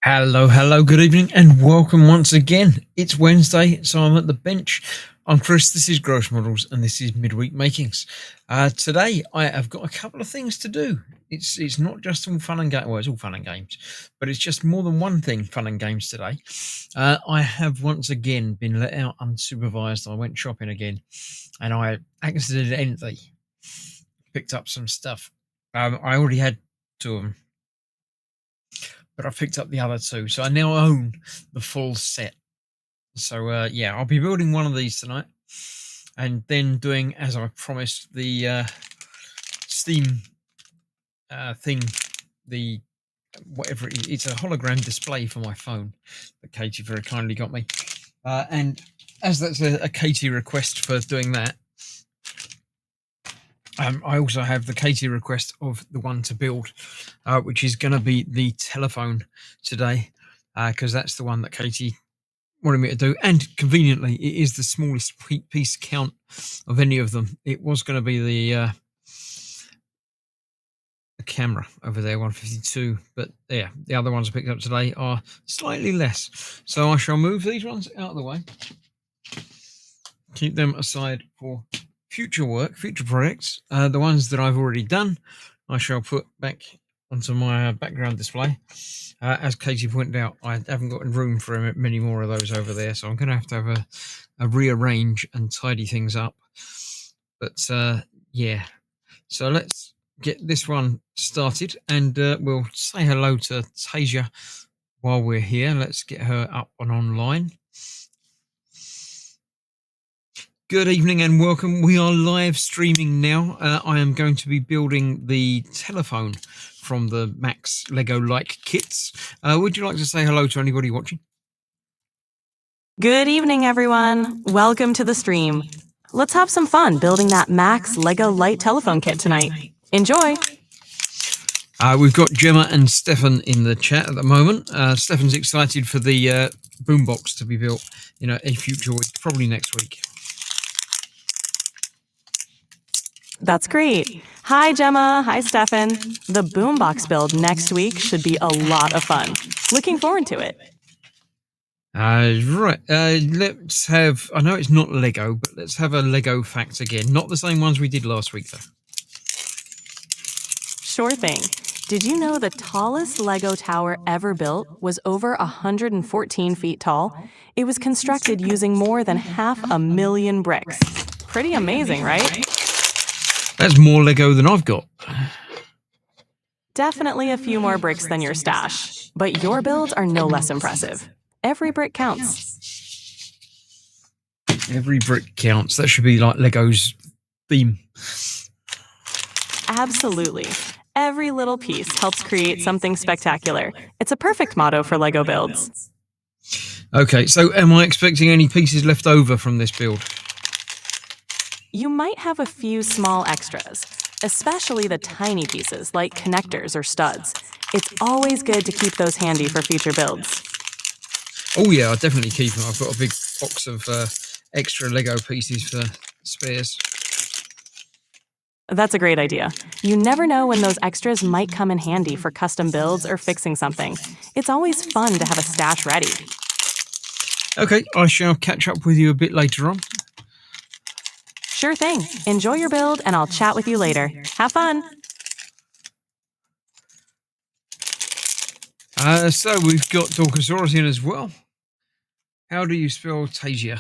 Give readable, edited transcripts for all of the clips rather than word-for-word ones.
Hello, good evening, and welcome once again. It's Wednesday, so I'm at the bench. I'm Chris, this is Gross Models, and this is Midweek Makings. Today, I have got a couple of things to do. It's not just all fun and games, well, it's all fun and games, but it's just more than one thing fun and games today. I have once again been let out unsupervised. I went shopping again, and I accidentally picked up some stuff. I already had two of them, but I picked up the other two, so I now own the full set. So yeah, I'll be building one of these tonight, and then doing, as I promised, the Steam thing, the whatever it's a hologram display for my phone that Katie very kindly got me, and as that's a Katie request for doing that, I also have the Katie request of the one to build, which is going to be the telephone today, because that's the one that Katie wanted me to do. And conveniently, it is the smallest piece count of any of them. It was going to be the camera over there, 152. But yeah, the other ones I picked up today are slightly less. So I shall move these ones out of the way, keep them aside for future work, future projects. The ones that I've already done, I shall put back onto my background display. As Katie pointed out, I haven't got room for many more of those over there, so I'm going to have a rearrange and tidy things up. But yeah, so let's get this one started, and we'll say hello to Tasia while we're here. Let's get her up and online. Good evening and welcome. We are live streaming now. I am going to be building the telephone from the Max Lego-like kits. Would you like to say hello to anybody watching? Good evening, everyone. Welcome to the stream. Let's have some fun building that Max Lego Light telephone kit tonight. Enjoy! We've got Gemma and Stefan in the chat at the moment. Stefan's excited for the boombox to be built in a future week, probably next week. That's great. Hi, Gemma. Hi, Stefan. The boombox build next week should be a lot of fun. Looking forward to it. Right. Let's have, I know it's not Lego, but let's have a Lego fact again. Not the same ones we did last week, though. Sure thing. Did you know the tallest Lego tower ever built was over 114 feet tall? It was constructed using more than 500,000 bricks. Pretty amazing, right? That's more Lego than I've got. Definitely a few more bricks than your stash, but your builds are no less impressive. Every brick counts. Every brick counts. That should be like Lego's theme. Absolutely. Every little piece helps create something spectacular. It's a perfect motto for Lego builds. Okay, so am I expecting any pieces left over from this build? You might have a few small extras, especially the tiny pieces like connectors or studs. It's always good to keep those handy for future builds. Oh yeah, I'll definitely keep them. I've got a big box of extra Lego pieces for spares. That's a great idea. You never know when those extras might come in handy for custom builds or fixing something. It's always fun to have a stash ready. Okay, I shall catch up with you a bit later on. Sure thing. Enjoy your build, and I'll chat with you later. Have fun! So we've got Dorkosaurus in as well. How do you spell Tasia?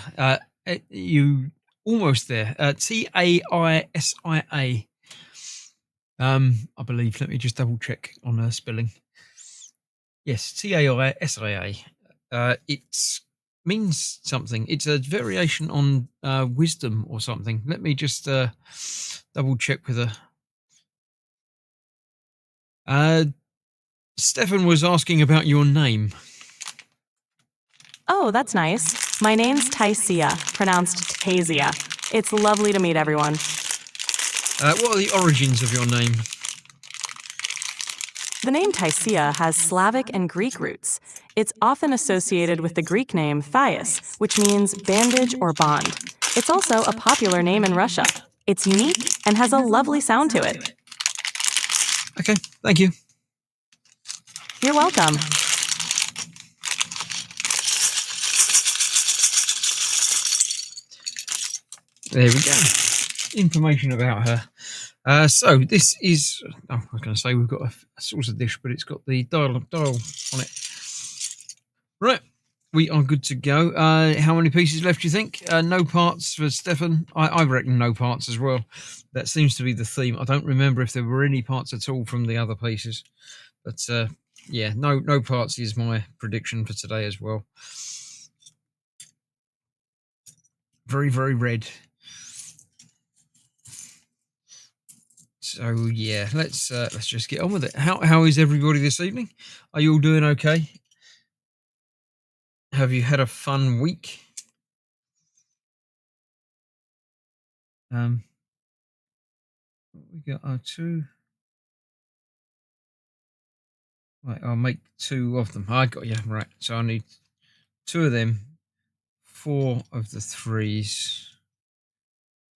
You almost there. Taisia. I believe. Let me just double check on her spelling. Yes, Taisia. It means something. It's a variation on wisdom or something. Let me just double check with her. Stefan was asking about your name. Oh, that's nice. My name's Taisia, pronounced Tasia. It's lovely to meet everyone. What are the origins of your name? The name Taisia has Slavic and Greek roots. It's often associated with the Greek name Thais, which means bandage or bond. It's also a popular name in Russia. It's unique and has a lovely sound to it. Okay, thank you. You're welcome. There we go. Information about her. So this is, I was going to say we've got a saucer dish, but it's got the dial on it. Right, we are good to go. How many pieces left, do you think? No parts for Stefan. I reckon no parts as well. That seems to be the theme. I don't remember if there were any parts at all from the other pieces. But yeah, no parts is my prediction for today as well. Very, very red. So yeah, let's just get on with it. How is everybody this evening? Are you all doing okay? Have you had a fun week? We got our two. Right, I'll make two of them. I got you right. So I need two of them, 4 of the 3s,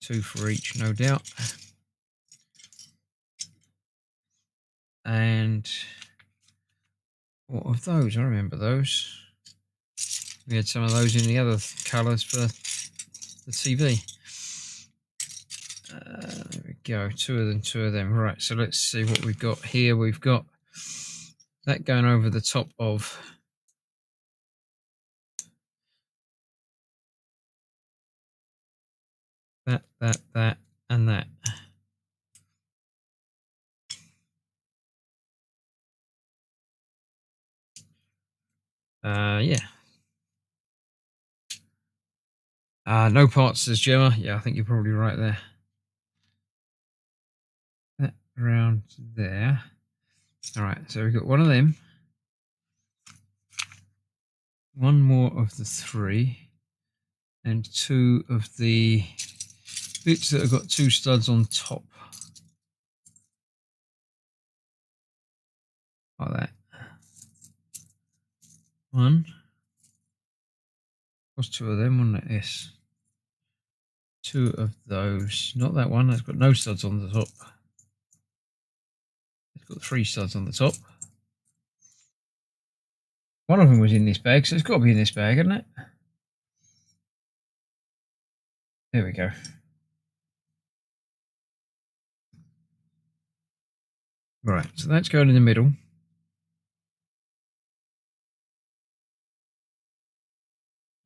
2 for each, no doubt. And what of those? I remember those. We had some of those in the other colours for the TV. There we go. 2 of them. Right. So let's see what we've got here. We've got that going over the top of that, and that. Yeah. No parts, says Gemma. Yeah, I think you're probably right there. That around there. All right, so we've got one of them. One more of the 3. And 2 of the bits that have got 2 studs on top. Like that. One. What's 2 of them, wasn't it? Yes. 2 of those. Not that one. That's got no studs on the top. It's got 3 studs on the top. One of them was in this bag, so it's got to be in this bag, hasn't it? There we go. Right, so that's going in the middle.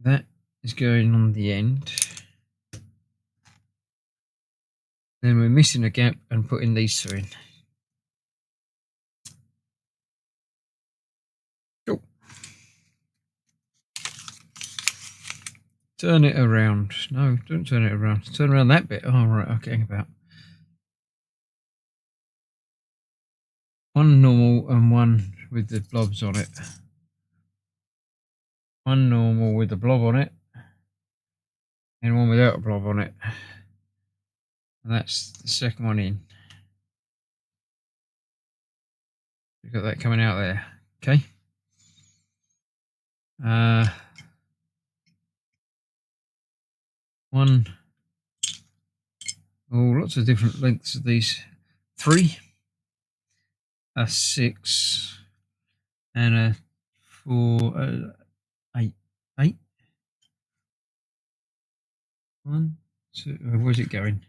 That is going on the end. Then we're missing a gap and putting these 2 in. Cool. Turn it around. No, don't turn it around. Turn around that bit. Oh, right, okay, about. One normal and one with the blobs on it. One normal with the blob on it. And one without a blob on it. And that's the second one in. We've got that coming out there. Okay. One. Oh, lots of different lengths of these. 3. A 6. And a 4. 8. 8. 1, 2. Where's it going?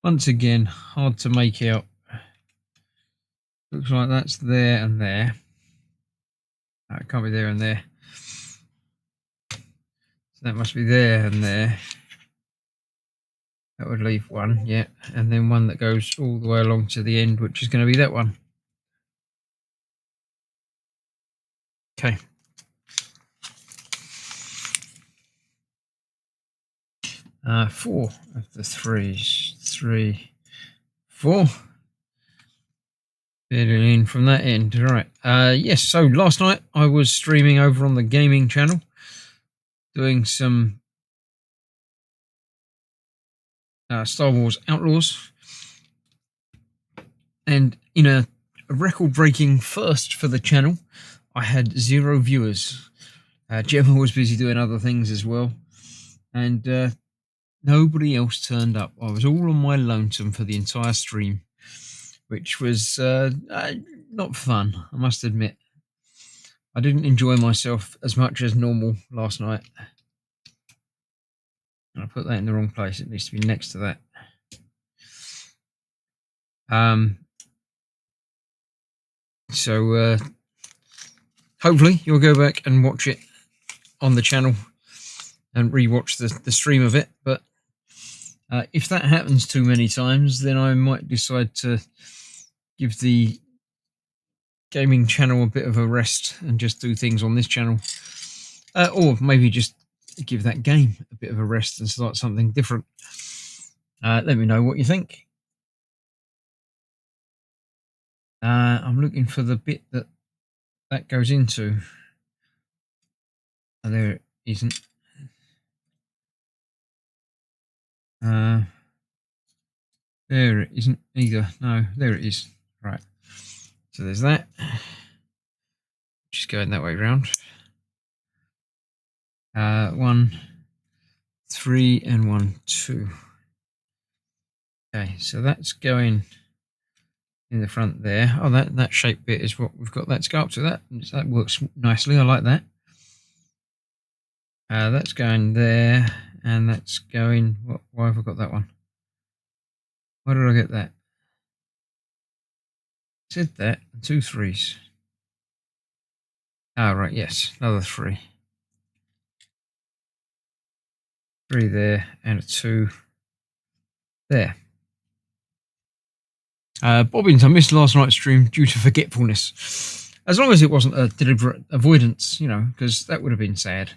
Once again, hard to make out. Looks like that's there and there. It can't be there and there. So that must be there and there. That would leave one, yeah. And then one that goes all the way along to the end, which is going to be that one. Okay. Four of the 3s. 3, 4. Fit it in from that end. All right. Yes, so last night I was streaming over on the gaming channel, doing some Star Wars Outlaws. And in a record-breaking first for the channel, I had 0 viewers. Gemma was busy doing other things as well. And nobody else turned up. I was all on my lonesome for the entire stream, which was not fun, I must admit. I didn't enjoy myself as much as normal last night. And I put that in the wrong place. It needs to be next to that. So hopefully you'll go back and watch it on the channel and rewatch the stream of it. But if that happens too many times, then I might decide to give the gaming channel a bit of a rest and just do things on this channel. Or maybe just give that game a bit of a rest and start something different. Let me know what you think. I'm looking for the bit that goes into. Oh, there it isn't. There it isn't either. No, there it is. Right. So there's that. Just going that way round. 1, 3, and 1, 2. Okay, so that's going in the front there. Oh, that shape bit is what we've got that to go up to. That works nicely. I like that. That's going there, and that's going. Why have I got that one? Why did I get that? Said that. 2 3s. Ah, right. Yes, another 3. 3 there, and a 2 there. Bobbins, I missed last night's stream due to forgetfulness. As long as it wasn't a deliberate avoidance, you know, because that would have been sad.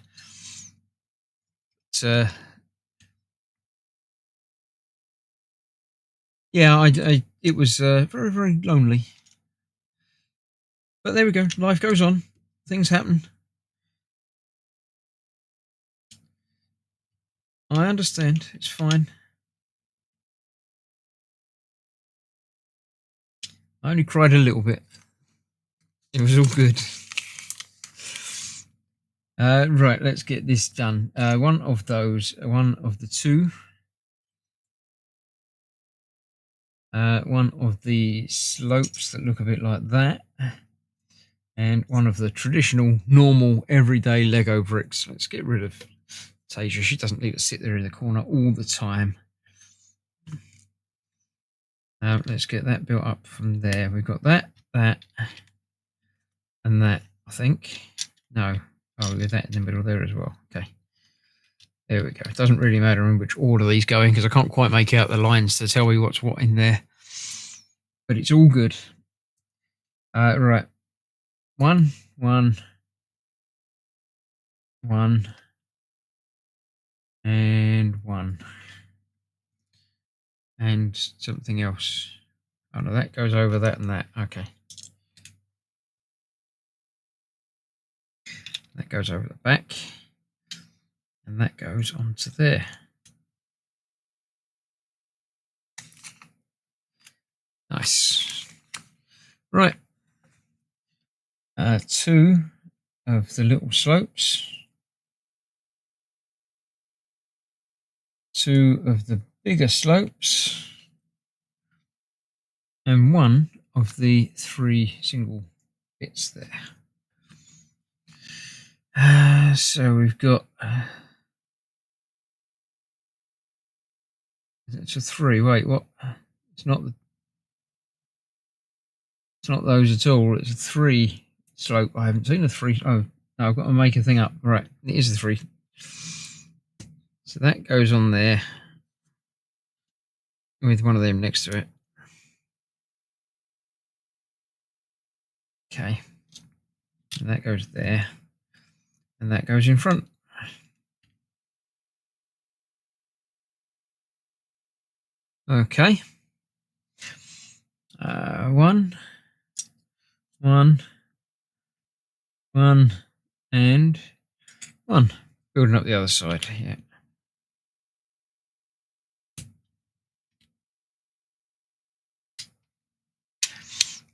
But, yeah, it was very, very lonely. But there we go. Life goes on. Things happen. I understand. It's fine. I only cried a little bit. It was all good. Right, let's get this done. One of those, one of the 2. One of the slopes that look a bit like that. And one of the traditional, normal, everyday Lego bricks. Let's get rid of Tasia. She doesn't need to sit there in the corner all the time. Let's get that built up from there. We've got that, and that, I think. No. Oh, we've got that in the middle there as well. Okay. There we go. It doesn't really matter in which order these go in because I can't quite make out the lines to tell me what's what in there. But it's all good. Right. 1, 1, 1, and 1. And something else. Oh no, that goes over that and that. Okay. That goes over the back. And that goes onto there. Nice. Right. 2 of the little slopes. 2 of the bigger slopes. And 1 of the 3 single bits there. So we've got it's a 3. Wait, what? It's not those at all. It's a 3 slope. I haven't seen a 3. Oh no, I've got to make a thing up. Right, it is a 3. So that goes on there with one of them next to it. Okay, and that goes there, and that goes in front. Okay. 1, 1, 1, and 1. Building up the other side. Yeah.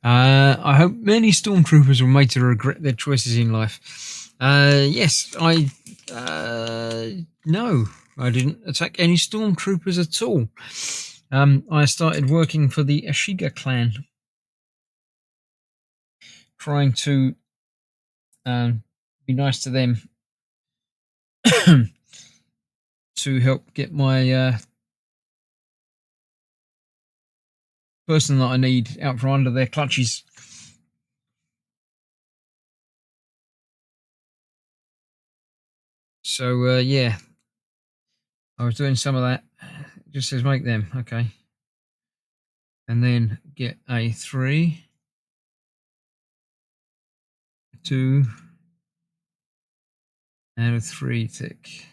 I hope many stormtroopers were made to regret their choices in life. Yes, no, I didn't attack any stormtroopers at all. I started working for the Ashiga clan, trying to Be nice to them to help get my person that I need out from under their clutches. So yeah, I was doing some of that. It just says make them, okay, and then get a 3, 2, and a 3 tick.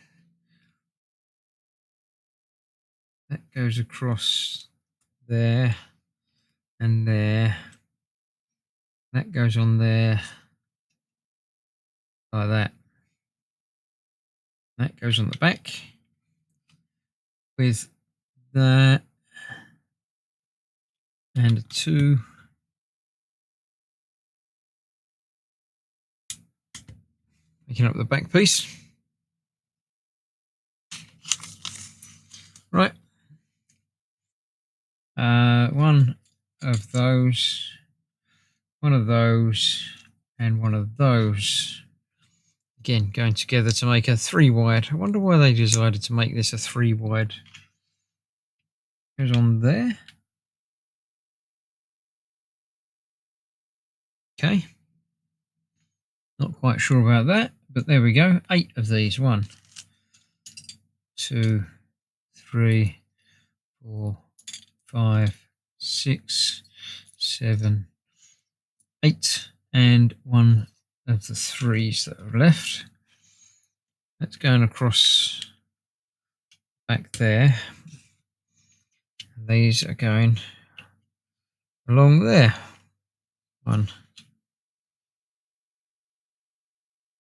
That goes across there and there. That goes on there like that. That goes on the back with that and a 2. Making up the back piece. Right. One of those, one of those, and one of those. Again, going together to make a 3 wide. I wonder why they decided to make this a 3 wide. Goes on there. Okay. Not quite sure about that, but there we go. 8 of these. 1, 2, 3, 4, 5, 6, 7, 8, and one of the 3s that are left. That's going across back there. These are going along there. 1,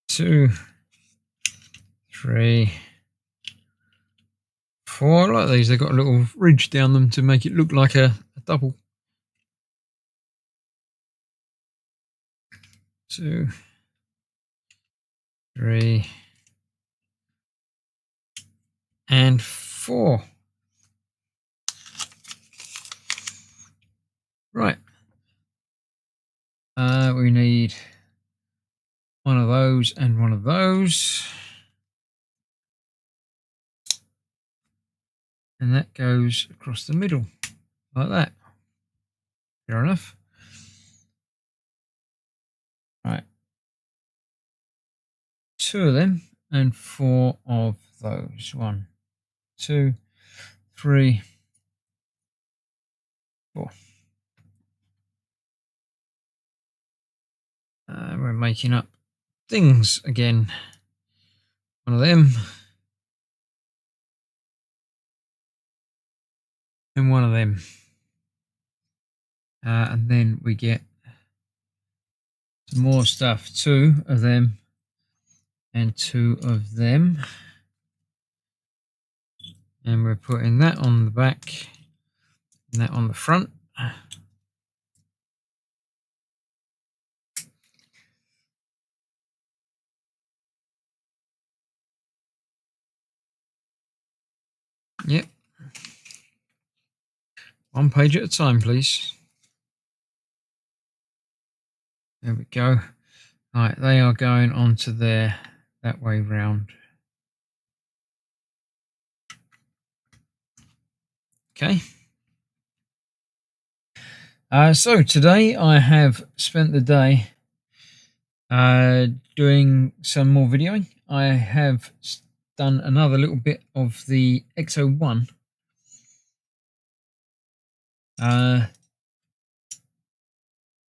2, 3, 4. I like these. They've got a little ridge down them to make it look like a double. 2, 3, and 4. Right. We need one of those and one of those. And that goes across the middle like that. Fair enough. Right. 2 of them and 4 of those. 1, 2, 3, 4. We're making up things again. One of them and one of them. And then we get some more stuff. 2 of them and 2 of them. And we're putting that on the back and that on the front. Yep. One page at a time, please. There we go. Right, they are going onto there that way round. Okay. So today I have spent the day doing some more videoing. I have done another little bit of the XO1.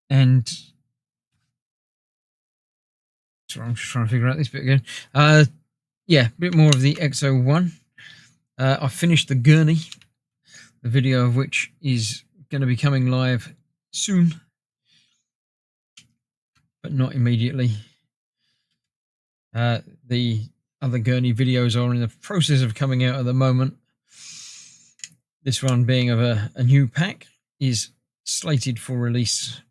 And sorry, I'm just trying to figure out this bit again. Yeah, a bit more of the XO1. I finished the gurney, the video of which is going to be coming live soon, but not immediately. The other gurney videos are in the process of coming out at the moment. This one, being of a new pack, is slated for release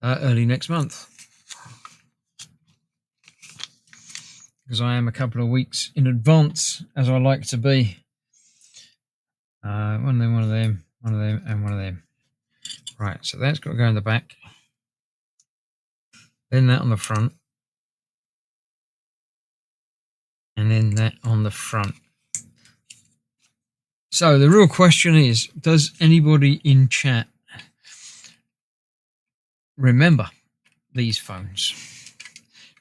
early next month, because I am a couple of weeks in advance, as I like to be. One of them, one of them, one of them, and one of them. Right, so that's got to go in the back. then that on the front, and then that on the front. So the real question is, does anybody in chat remember these phones?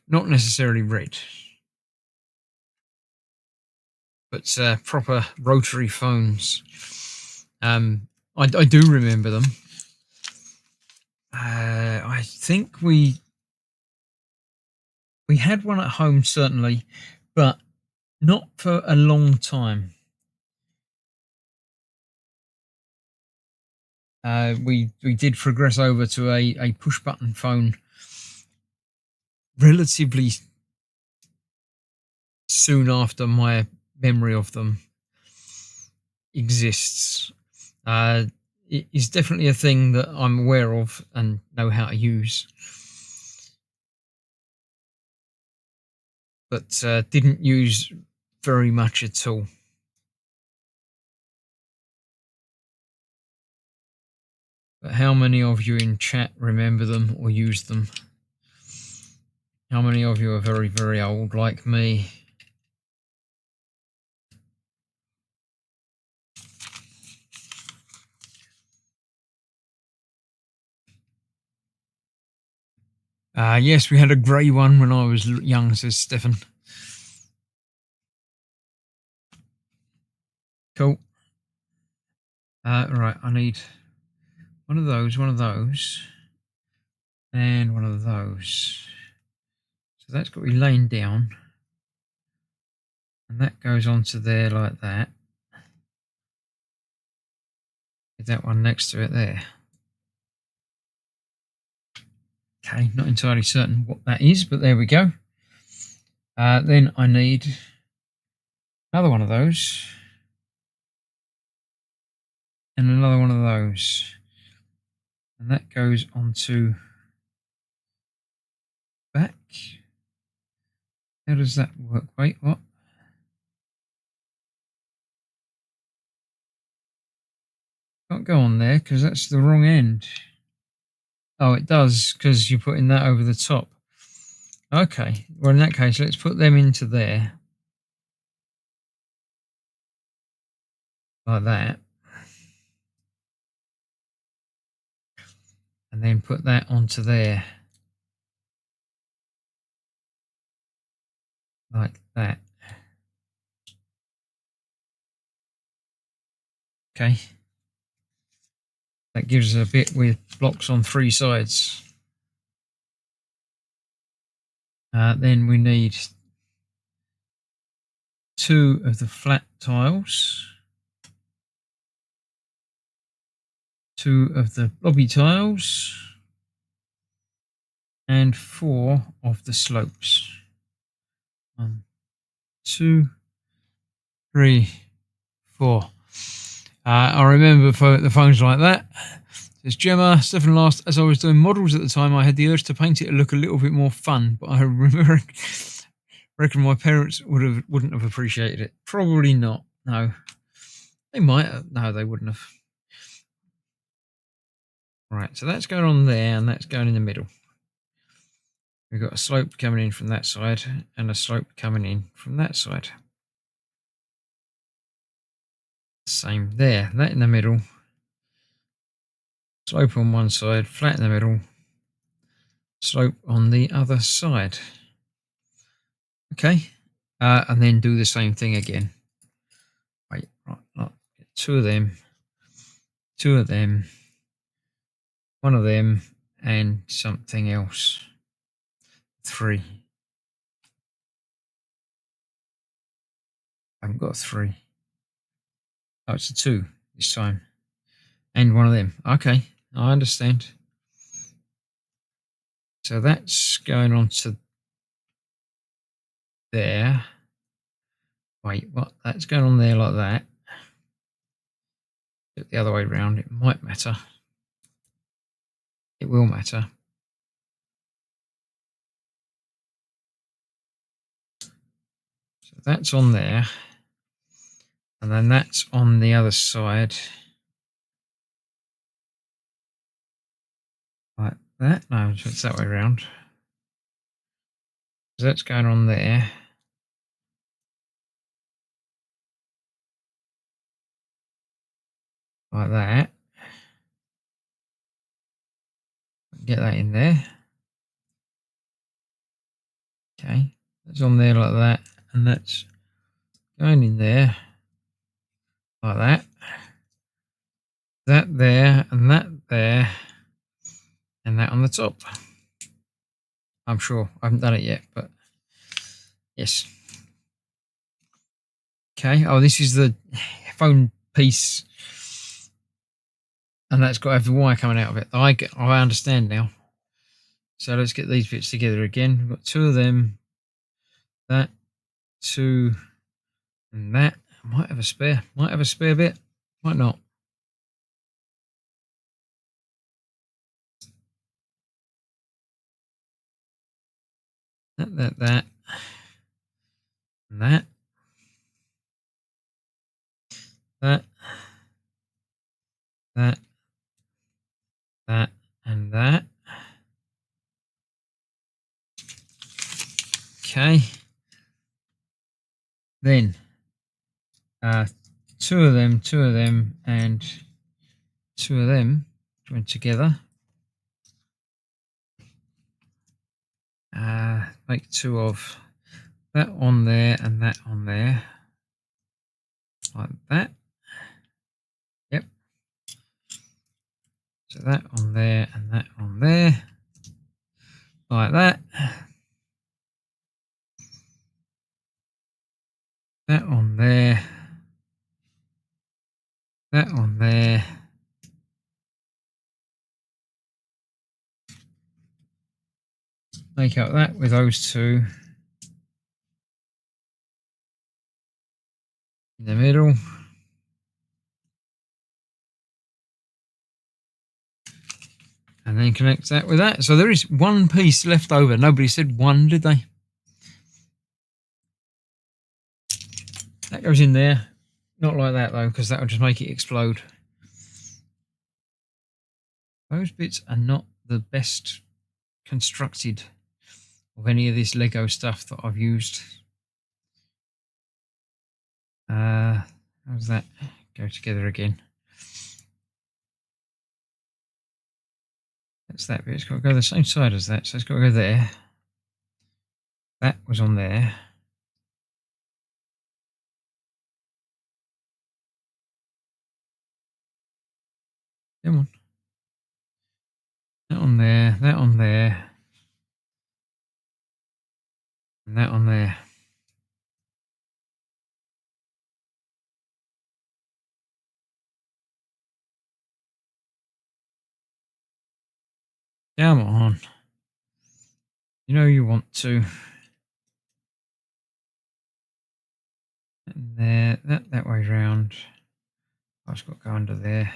Not necessarily red, but proper rotary phones. I do remember them. I think we had one at home, certainly, but not for a long time. We did progress over to a push button phone relatively soon after my memory of them exists. It is definitely a thing that I'm aware of and know how to use, but didn't use very much at all. But how many of you in chat remember them or use them? How many of you are very, very old like me? Yes, we had a grey one when I was young, says Stefan. Cool. Right, I need one of those, and one of those. So that's got to be laying down, and that goes onto there like that. Get that one next to it there. Okay, not entirely certain what that is, but there we go. Then I need another one of those, and another one of those, and that goes onto back. How does that work? Wait, what? Can't go on there because that's the wrong end. Oh, it does, because you're putting that over the top. Okay, well, in that case, let's put them into there. Like that. And then put that onto there. Like that. Okay. That gives us a bit with blocks on three sides. Then we need two of the flat tiles, two of the blobby tiles, and four of the slopes. 1, 2, 3, 4. I remember the phones like that. Says Gemma, Stefan last, as I was doing models at the time, I had the urge to paint it to look a little bit more fun, but I reckon my parents wouldn't have appreciated it. Probably not. No, they might have. No, they wouldn't have. Right, so that's going on there, and that's going in the middle. We've got a slope coming in from that side, and a slope coming in from that side. Same there. That in the middle. Slope on one side, flat in the middle. Slope on the other side. Okay, and then do the same thing again. Wait, right, get two of them, one of them, and something else. 3. I haven't got a 3. Oh, it's a 2 this time, and one of them. Okay, I understand. So that's going on to there. Wait, what? That's going on there like that. Do it the other way around. It might matter. It will matter. So that's on there. And then that's on the other side. Like that. No, it's that way around. So that's going on there. Like that. Get that in there. Okay. That's on there like that. And that's going in there. Like that. That there and that there. And that on the top. I'm sure. I haven't done it yet, but yes. Okay. Oh, this is the phone piece. And that's got to have the wire coming out of it. I understand now. So let's get these bits together again. We've got two of them. That, two, and that. I might have a spare. Might have a spare bit. Might not. That, and that. That, that, and that. Okay. Then two of them, and two of them joined together. Make two of that on there and that on there. Like that. Yep. So that on there and that on there. Like that. That on there. That on there. Make up that with those two in the middle. And then connect that with that. So there is one piece left over. Nobody said one, did they? That goes in there. Not like that though, because that will just make it explode. Those bits are not the best constructed of any of this Lego stuff that I've used. How does that go together again? That's that bit. It's got to go the same side as that, so it's got to go there. That was on there. Come on. That on there, that on there, and that on there. Come on. You know you want to. And there, that way round. I've just got to go under there.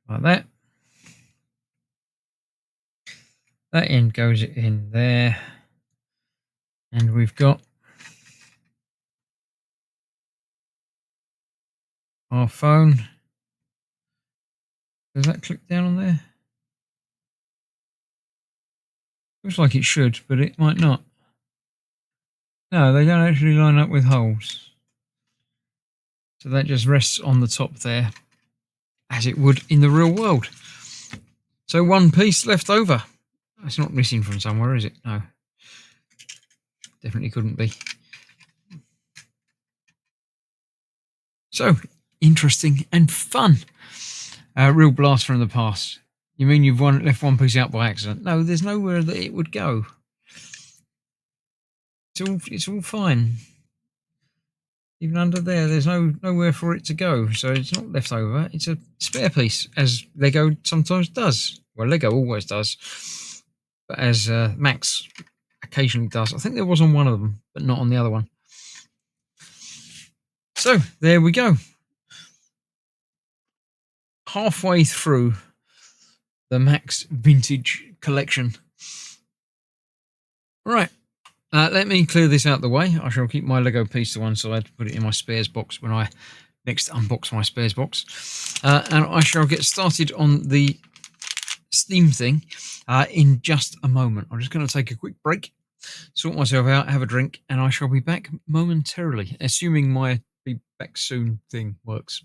Like that. That end goes in there. And we've got our phone. Does that click down on there? Looks like it should, but it might not. No, they don't actually line up with holes. So that just rests on the top there, as it would in the real world. So one piece left over. It's not missing from somewhere, is it? No. Definitely couldn't be. So, interesting and fun. Real blast from the past. You mean you've left one piece out by accident? No, there's nowhere that it would go. It's all fine. Even under there, there's nowhere for it to go. So it's not left over. It's a spare piece, as Lego sometimes does. Well, Lego always does. But as Max occasionally does. I think there was on one of them, but not on the other one. So, there we go. Halfway through the Max Vintage collection. Right. Let me clear this out of the way. I shall keep my Lego piece to one side, put it in my spares box when I next unbox my spares box. And I shall get started on the Steam thing in just a moment. I'm just going to take a quick break, sort myself out, have a drink, and I shall be back momentarily, assuming my be back soon thing works.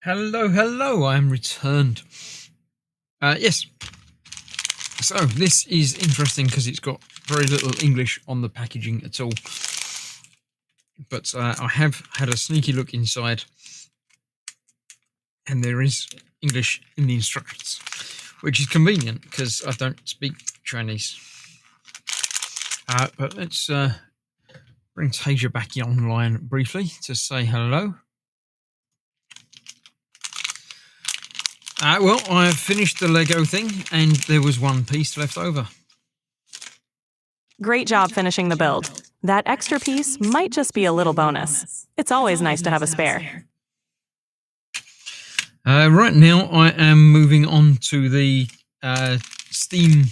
Hello, I am returned. Yes. So this is interesting because it's got very little English on the packaging at all. But I have had a sneaky look inside, and there is English in the instructions, which is convenient because I don't speak Chinese. But let's bring Tasia back online briefly to say hello. Well, I have finished the Lego thing, and there was one piece left over. Great job finishing the build. That extra piece might just be a little bonus. It's always nice to have a spare. Right now, I am moving on to the Steam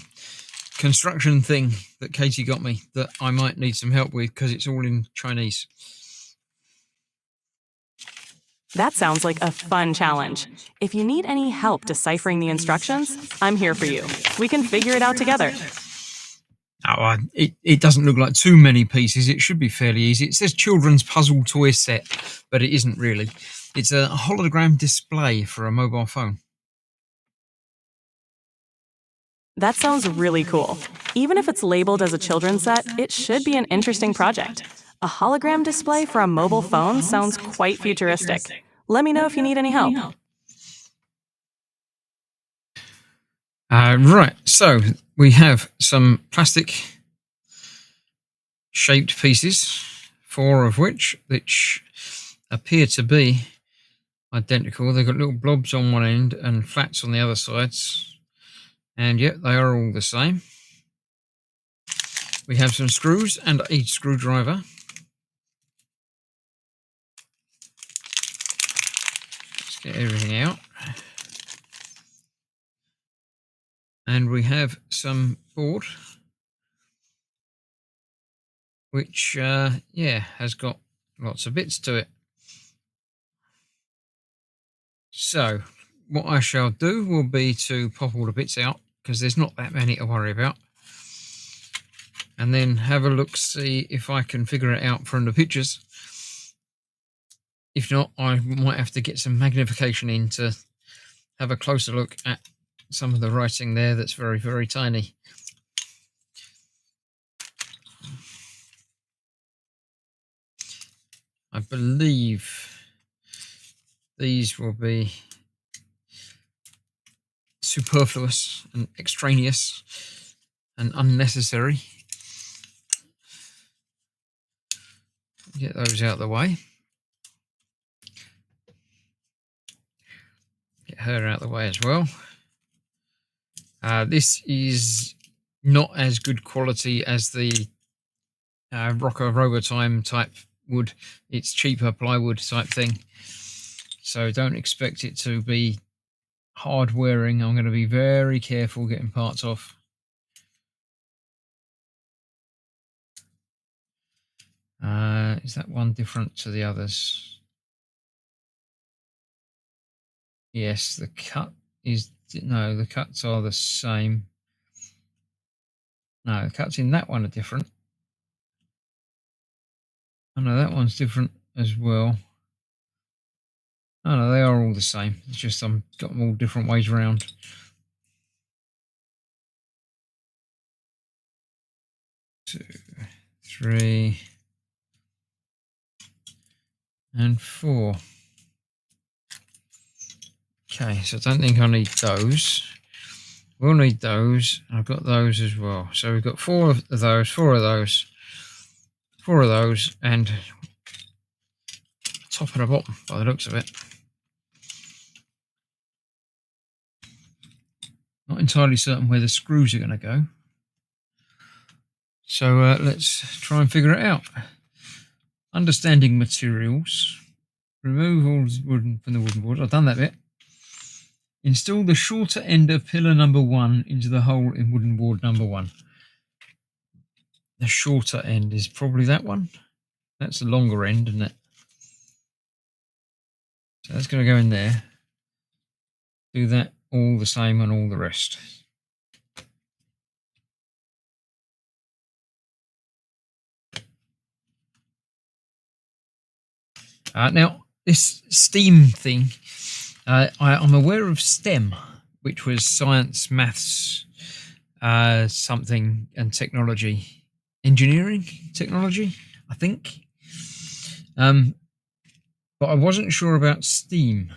construction thing that Katie got me that I might need some help with because it's all in Chinese. That sounds like a fun challenge. If you need any help deciphering the instructions, I'm here for you. We can figure it out together. Oh, it doesn't look like too many pieces. It should be fairly easy. It says children's puzzle toy set, but it isn't really. It's a hologram display for a mobile phone. That sounds really cool. Even if it's labeled as a children's set, it should be an interesting project. A hologram display for a mobile phone sounds quite futuristic. Let me know if you need any help. Right, so we have some plastic shaped pieces, 4 of which appear to be identical. They've got little blobs on one end and flats on the other sides, and yet they are all the same. We have some screws and a screwdriver. Let's get everything out. And we have some board, which, has got lots of bits to it. So what I shall do will be to pop all the bits out, because there's not that many to worry about, and then have a look, see if I can figure it out from the pictures. If not, I might have to get some magnification in to have a closer look at some of the writing there that's very, very tiny. I believe these will be superfluous and extraneous and unnecessary. Get those out of the way. Get her out of the way as well. This is not as good quality as the Rocker Robotime type wood. It's cheaper plywood type thing, so don't expect it to be hard wearing. I'm going to be very careful getting parts off. Is that one different to the others? Yes, the cut is, no, the cuts are the same. No, the cuts in that one are different. Oh no, that one's different as well. Oh no, they are all the same. It's just I've got them all different ways around. Two, 3, and 4. Okay, so I don't think I need those. We'll need those. I've got those as well. So we've got 4 of those, 4 of those, 4 of those, and top and a bottom by the looks of it. Not entirely certain where the screws are going to go. So let's try and figure it out. Understanding materials. Remove all wooden from the wooden board. I've done that bit. Install the shorter end of pillar number 1 into the hole in wooden board number 1. The shorter end is probably that one. That's the longer end, isn't it? So that's going to go in there. Do that all the same on all the rest. Now, this STEAM thing, I'm aware of STEM, which was science, maths, something, and technology. Engineering, technology, I think. But I wasn't sure about STEAM.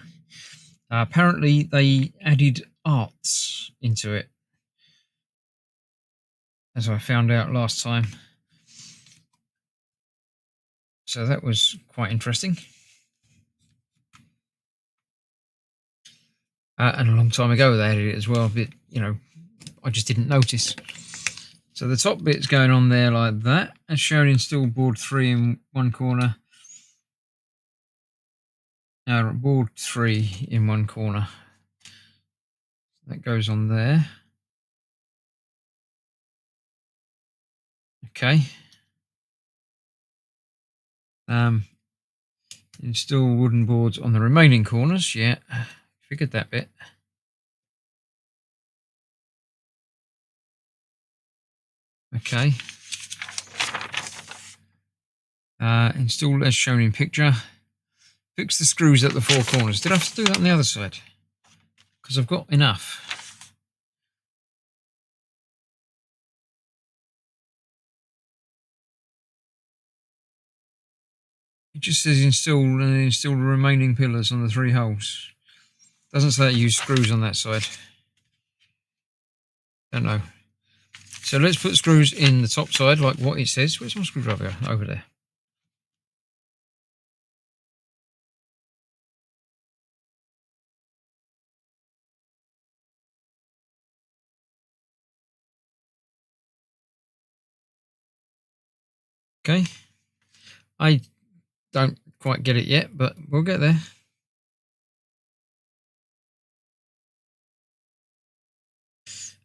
Apparently, they added arts into it, as I found out last time. So that was quite interesting. And a long time ago they added it as well, but I just didn't notice. So the top bit's going on there like that, as shown. Install board 3 in one corner. Now board 3 in one corner. That goes on there. Okay. Install wooden boards on the remaining corners. Yeah, figured that bit. Okay. Install as shown in picture. Fix the screws at the 4 corners. Did I have to do that on the other side? Because I've got enough. It just says install and install the remaining pillars on the 3 holes. Doesn't say that you use screws on that side. Don't know. So let's put screws in the top side like what it says. Where's my screwdriver? Over there. Okay. I don't quite get it yet, but we'll get there.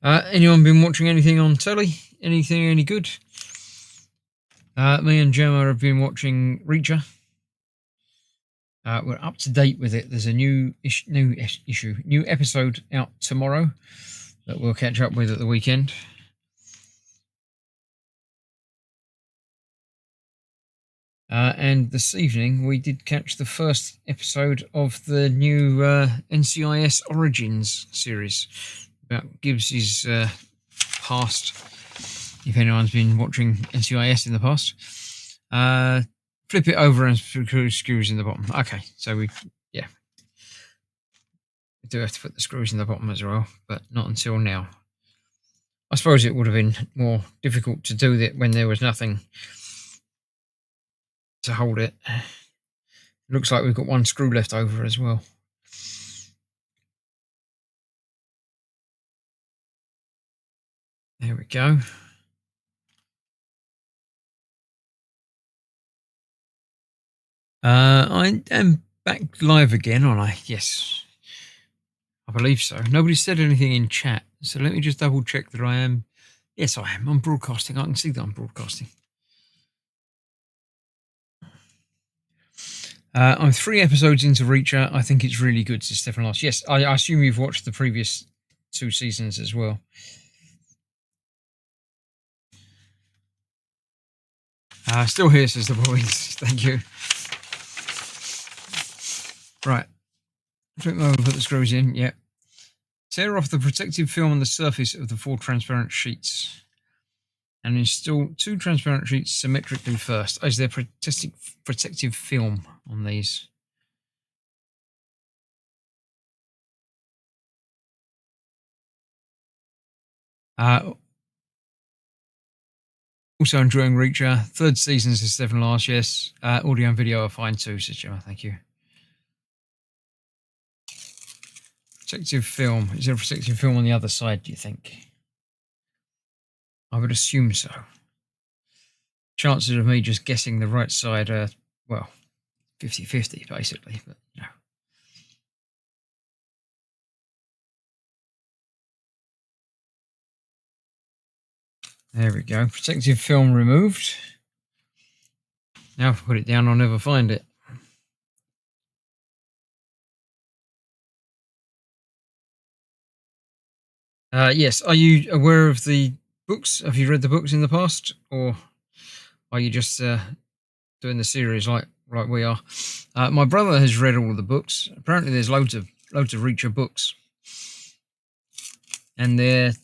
Anyone been watching anything on telly? Anything any good? Me and Gemma have been watching Reacher. We're up to date with it. There's a new episode out tomorrow that we'll catch up with at the weekend. And this evening we did catch the first episode of the new NCIS Origins series about Gibbs's past. If anyone's been watching NCIS in the past, flip it over and screws in the bottom. Okay, so we do have to put the screws in the bottom as well, but not until now. I suppose it would have been more difficult to do that when there was nothing to hold it. Looks like we've got one screw left over as well. There we go. I am back live again, aren't I? Yes, I believe so. Nobody said anything in chat, so let me just double check that I am. Yes, I am. I'm broadcasting. I can see that I'm broadcasting. I'm 3 episodes into Reacher. I think it's really good, says Stefan Last. Yes, I assume you've watched the previous 2 seasons as well. Still here, says the boys. Thank you. Right. Flip them over, put the screws in. Yep. Tear off the protective film on the surface of the 4 transparent sheets and install 2 transparent sheets symmetrically first. Is there protective film on these? Also enjoying Reacher. 3rd season, says Stephen Last. Yes. Audio and video are fine too, says Gemma. Thank you. Protective film. Is there a protective film on the other side, do you think? I would assume so. Chances of me just guessing the right side are, well, 50-50 basically, but you know. There we go. Protective film removed. Now if I put it down, I'll never find it. Yes. Are you aware of the books? Have you read the books in the past, or are you just doing the series like we are? My brother has read all of the books. Apparently, there's loads of Reacher books, and they're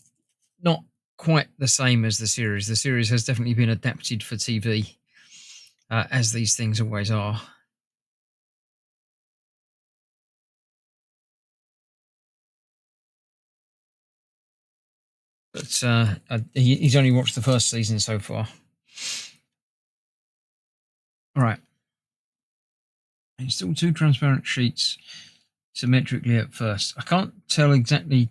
not quite the same as the series. The series has definitely been adapted for TV, as these things always are. But he's only watched the first season so far. All right. Install 2 transparent sheets symmetrically at first. I can't tell exactly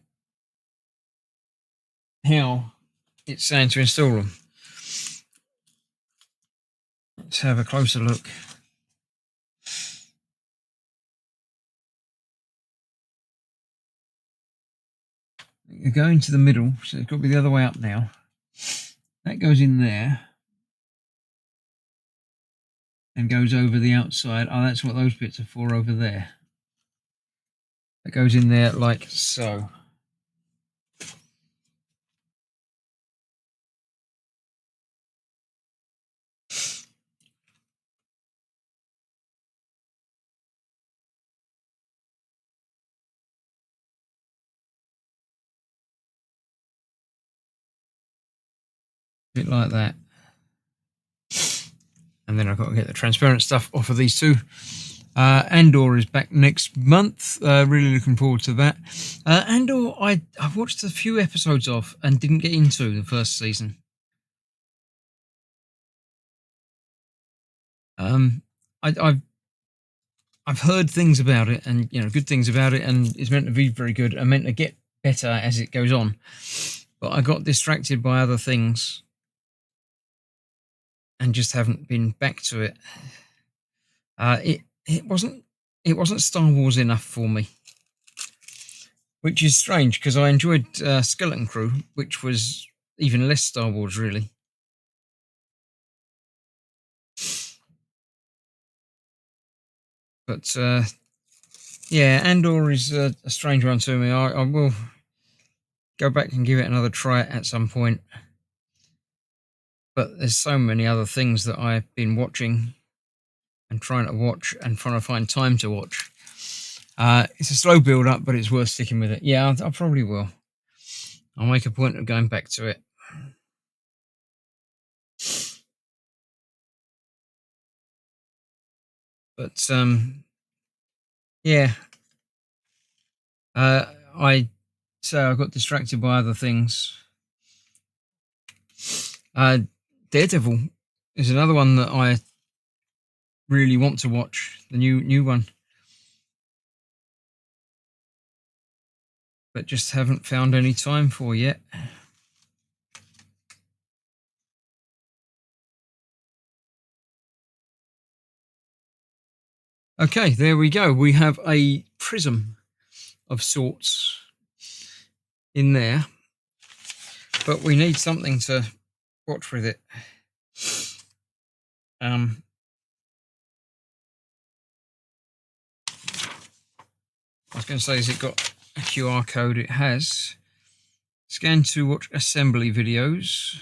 how it's saying to install them. Let's have a closer look. You go into the middle, so it's got to be the other way up now. That goes in there and goes over the outside. Oh, that's what those bits are for over there. That goes in there like so. A bit like that. and then I've got to get the transparent stuff off of these two. Andor is back next month. Really looking forward to that. Andor, I've watched a few episodes of and didn't get into the first season. I've heard things about it, and good things about it, and it's meant to be very good and meant to get better as it goes on. But I got distracted by other things and just haven't been back to it. It wasn't Star Wars enough for me, which is strange because I enjoyed Skeleton Crew, which was even less Star Wars, really. But yeah, Andor is a strange one to me. I will go back and give it another try at some point. But there's so many other things that I've been watching and trying to watch and trying to find time to watch. It's a slow build up, but it's worth sticking with it. Yeah, I probably will. I'll make a point of going back to it. But yeah, I got distracted by other things. Daredevil is another one that I really want to watch, the new one, but just haven't found any time for yet. Okay, there we go. We have a prism of sorts in there, but we need something to watch with it. I was going to say, has it got a QR code? It has. Scan to watch assembly videos.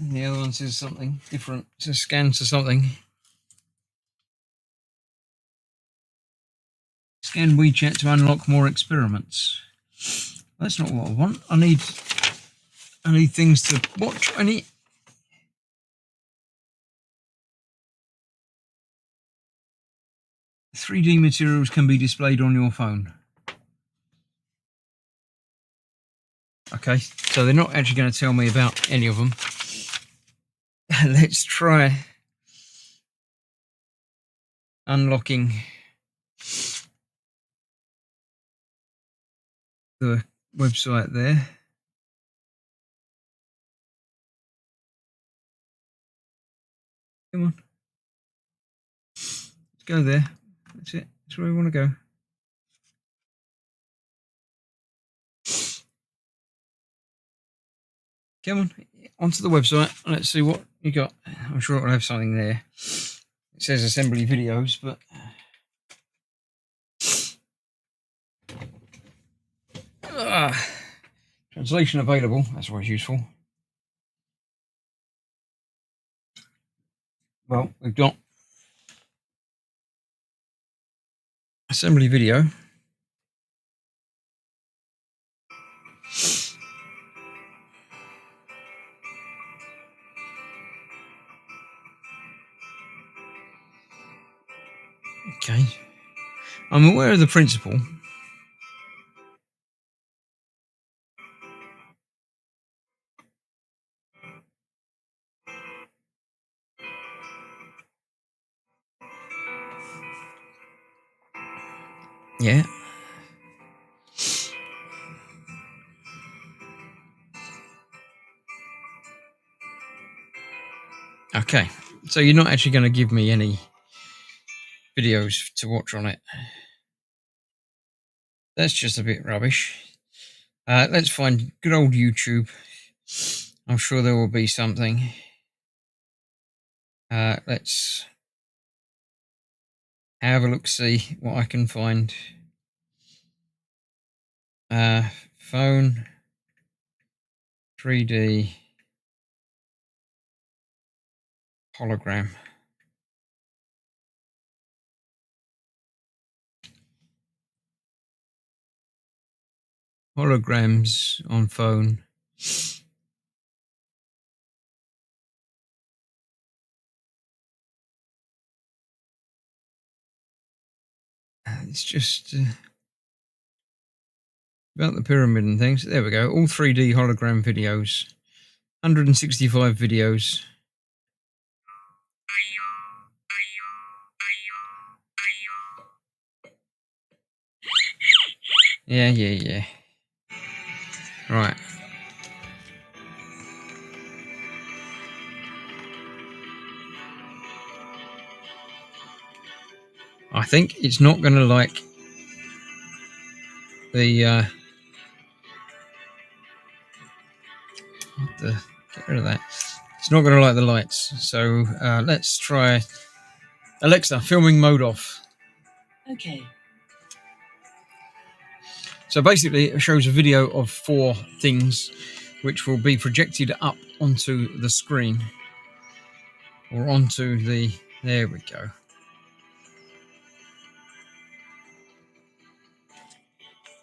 The other one says something different. It says scan to something. Scan WeChat to unlock more experiments. That's not what I want. I need things to watch. I need 3D materials can be displayed on your phone. Okay, so they're not actually going to tell me about any of them. Let's try unlocking the website there. Come on. Let's go there. That's it. That's where we want to go. Come on, onto the website. Let's see what you got. I'm sure it'll have something there. It says assembly videos, but translation available. That's always useful. Well, we've got assembly video. Okay. I'm aware of the principle. Yeah. Okay. So you're not actually going to give me any videos to watch on it. That's just a bit rubbish. Let's find good old YouTube. I'm sure there will be something. Let's have a look, see what I can find. Phone 3D hologram. Holograms on phone It's just about the pyramid and things. There we go. All 3D hologram videos. 165 videos. Yeah. Right. I think it's not going to like the get rid of that. It's not going to like the lights. So let's try Alexa, filming mode off. Okay. So basically it shows a video of 4 things which will be projected up onto the screen or onto the, there we go.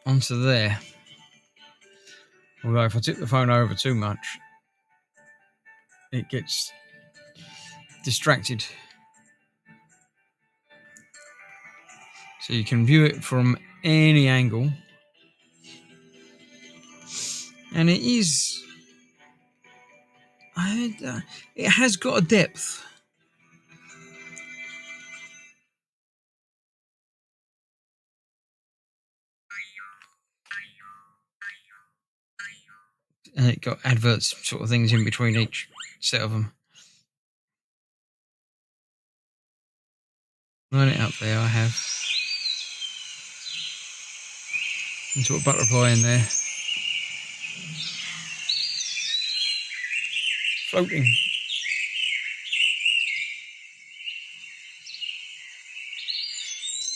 Onto there. Although if I tip the phone over too much, it gets distracted. So you can view it from any angle. And it is, it has got a depth. And it got adverts sort of things in between each set of them. Line it up there, I have. And sort of butterfly in there. Floating.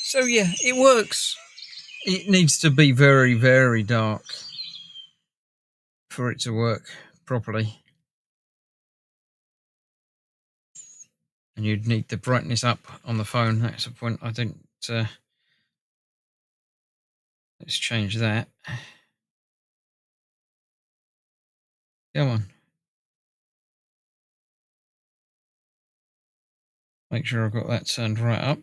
So yeah, it works. It needs to be very, very dark for it to work properly. And you'd need the brightness up on the phone. That's the point. I didn't. Let's change that. Come on. Make sure I've got that turned right up.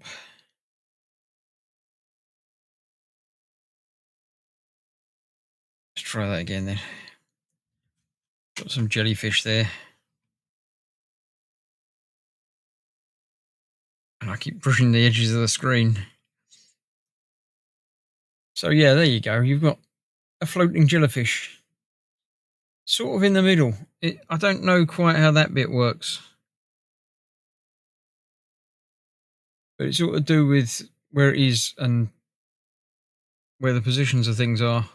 Let's try that again then. Got some jellyfish there. And I keep pushing the edges of the screen. So yeah, there you go. You've got a floating jellyfish. Sort of in the middle. I don't know quite how that bit works. But it's all to do with where it is and where the positions of things are.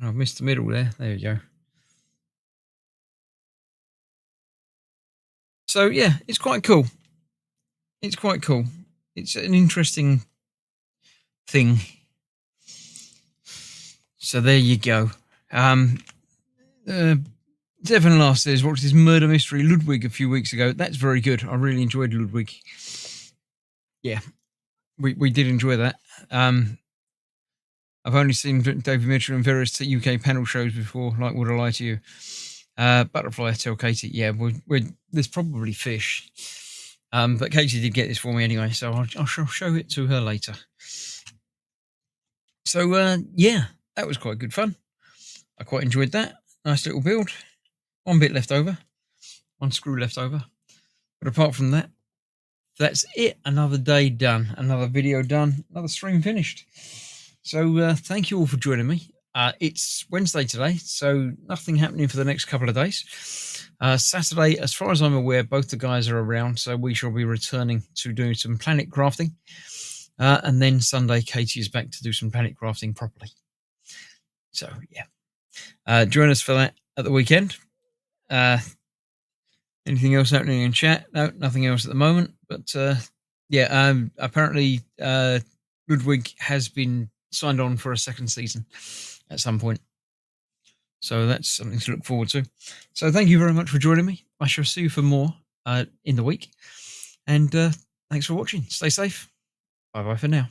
I've missed the middle there. There you go. So yeah, it's quite cool. It's quite cool. It's an interesting thing. So there you go. Devon last says watched this murder mystery Ludwig a few weeks ago. That's very good. I really enjoyed Ludwig. Yeah, we did enjoy that. I've only seen David Mitchell in various UK panel shows before, like Would I Lie to You? Butterfly, tell Katie. Yeah, there's probably fish. But Katie did get this for me anyway, so I shall show it to her later. So, yeah, that was quite good fun. I quite enjoyed that. Nice little build. One bit left over. One screw left over. But apart from that, that's it. Another day done. Another video done. Another stream finished. So thank you all for joining me. It's Wednesday today, so nothing happening for the next couple of days. Saturday, as far as I'm aware, both the guys are around, so we shall be returning to doing some planet crafting. And then Sunday, Katie is back to do some planet crafting properly. So, yeah. Join us for that at the weekend. Anything else happening in chat? No, nothing else at the moment. But, yeah, apparently Ludwig has been signed on for a second season at some point. So that's something to look forward to. So thank you very much for joining me. I shall see you for more in the week. And Thanks for watching. Stay safe. Bye bye for now.